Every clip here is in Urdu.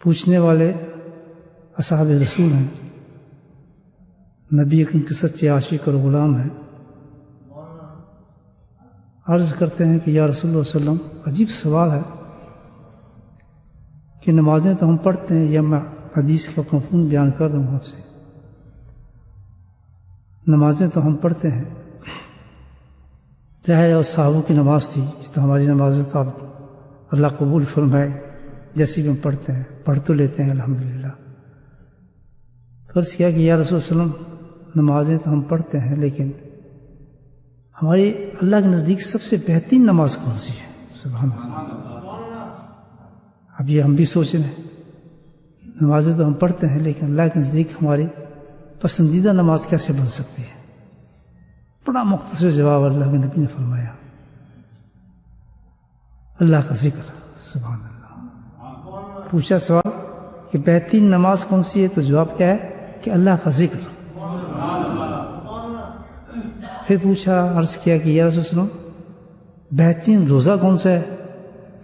پوچھنے والے اصحاب رسول ہیں، نبی اکرم کے سچے عاشق اور غلام ہیں. عرض کرتے ہیں کہ یا رسول اللہ صلی اللہ علیہ وسلم، عجیب سوال ہے کہ نمازیں تو ہم پڑھتے ہیں، یا میں حدیث کا مفہوم بیان کر رہا ہوں آپ سے. نمازیں تو ہم پڑھتے ہیں، ظاہر ہے صحابوں کی نماز تھی، تو ہماری نمازیں تو آپ اللہ قبول فرمائے جیسی بھی ہم پڑھتے ہیں، پڑھ تو لیتے ہیں الحمدللہ. تو عرض کیا کہ یا رسول اللہ صلی اللہ علیہ وسلم، نمازیں تو ہم پڑھتے ہیں، لیکن ہماری اللہ کے نزدیک سب سے بہترین نماز کون سی ہے؟ سبحان اللہ. اب یہ ہم بھی سوچ رہے ہیں، نمازیں تو ہم پڑھتے ہیں، لیکن اللہ کے نزدیک ہماری پسندیدہ نماز کیسے بن سکتی ہے؟ بڑا مختصر جواب اللہ کے نبی نے فرمایا، اللہ کا ذکر. سبحان اللہ. پوچھا سوال کہ بہترین نماز کون سی ہے، تو جواب کیا ہے کہ اللہ کا ذکر. پھر پوچھا، عرض کیا کہ یا رسول اللہ صلی اللہ علیہ وسلم، بہترین روزہ کون سا ہے؟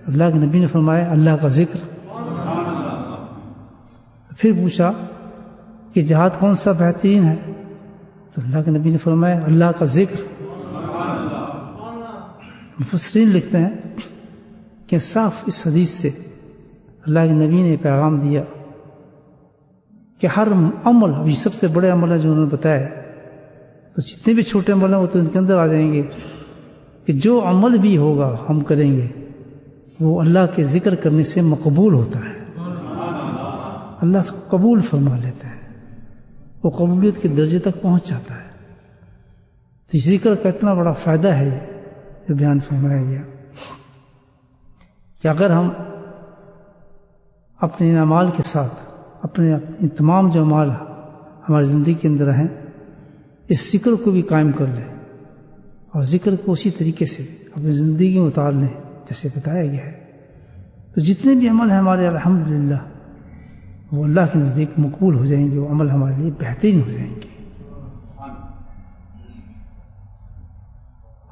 اللہ کے نبی نے فرمایا اللہ کا ذکر. پھر پوچھا کہ جہاد کون سا بہترین ہے؟ تو اللہ کے نبی نے فرمایا اللہ کا ذکر. مفسرین لکھتے ہیں کہ صاف اس حدیث سے اللہ کے نبی نے پیغام دیا کہ ہر عمل، ابھی سب سے بڑے عمل ہے جو انہوں نے بتایا، تو جتنے بھی چھوٹے عمل ہیں وہ تو ان کے اندر آ جائیں گے، کہ جو عمل بھی ہوگا ہم کریں گے وہ اللہ کے ذکر کرنے سے مقبول ہوتا ہے، اللہ اس کو قبول فرما لیتے ہیں، وہ قبولیت کے درجے تک پہنچ جاتا ہے. تو ذکر کا اتنا بڑا فائدہ ہے جو بیان فرمایا گیا کہ اگر ہم اپنے اعمال کے ساتھ اپنے تمام جو اعمال ہماری زندگی کے اندر ہیں، اس ذکر کو بھی قائم کر لیں اور ذکر کو اسی طریقے سے اپنی زندگی میں اتار لیں جیسے بتایا گیا ہے، تو جتنے بھی عمل ہیں ہمارے الحمدللہ وہ اللہ کے نزدیک مقبول ہو جائیں گے، وہ عمل ہمارے لیے بہترین ہو جائیں گے.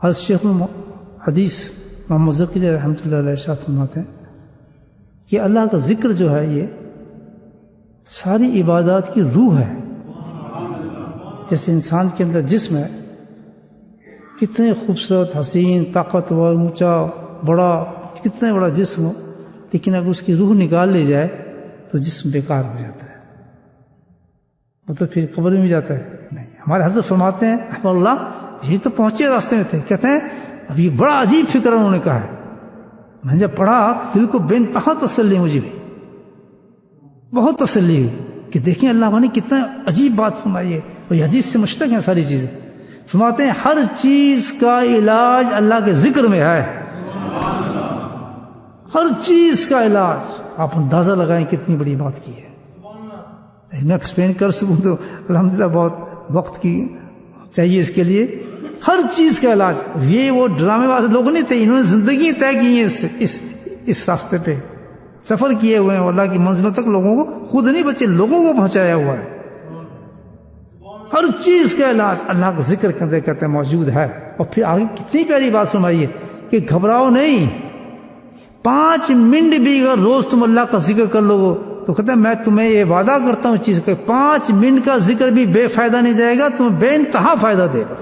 حضرت شیخ حدیث محمد ذکری رحمۃ اللہ علیہ ارشاد فرماتے ہیں کہ اللہ کا ذکر جو ہے یہ ساری عبادات کی روح ہے. جیسے انسان کے اندر جسم ہے، کتنے خوبصورت، حسین، طاقتور، اونچا، بڑا، کتنا بڑا جسم ہو، لیکن اگر اس کی روح نکال لی جائے تو جسم بیکار ہو جاتا ہے، مطلب پھر قبر میں جاتا ہے. نہیں، ہمارے حضرت فرماتے ہیں رحمہ اللہ، یہ تو پہنچے راستے میں تھے، کہتے ہیں اب یہ بڑا عجیب فکر انہوں نے کہا ہے، میں نے جب پڑھا دل کو بے انتہا تسلی مجھے ہوئی، بہت تسلی ہوئی کہ دیکھیں اللہ نے کتنا عجیب بات فرمائی ہے، اور یہ حدیث سے مشتق ہیں ساری چیزیں. فرماتے ہیں ہر چیز کا علاج اللہ کے ذکر میں ہے، ہر چیز کا علاج. آپ اندازہ لگائیں کتنی بڑی بات کی ہے. میں ایکسپلین کر سکوں تو الحمدللہ بہت وقت کی چاہیے اس کے لیے. ہر چیز کا علاج. یہ وہ ڈرامے والے لوگ نہیں تھے، انہوں نے زندگی طے کی ہے اس راستے پہ سفر کیے ہوئے ہیں، اللہ کی منزلوں تک لوگوں کو خود نہیں بچے، لوگوں کو پہنچایا ہوا ہے. ہر چیز کا علاج اللہ کا ذکر کرتے کرتے موجود ہے. اور پھر آگے کتنی پیاری بات فرمائی ہے کہ گھبراؤ نہیں، 5 منٹ بھی اگر روز تم اللہ کا ذکر کر لو گے تو کہتے ہیں میں تمہیں یہ وعدہ کرتا ہوں چیز کا، 5 منٹ کا ذکر بھی بے فائدہ نہیں جائے گا، تمہیں بے انتہا فائدہ دے گا.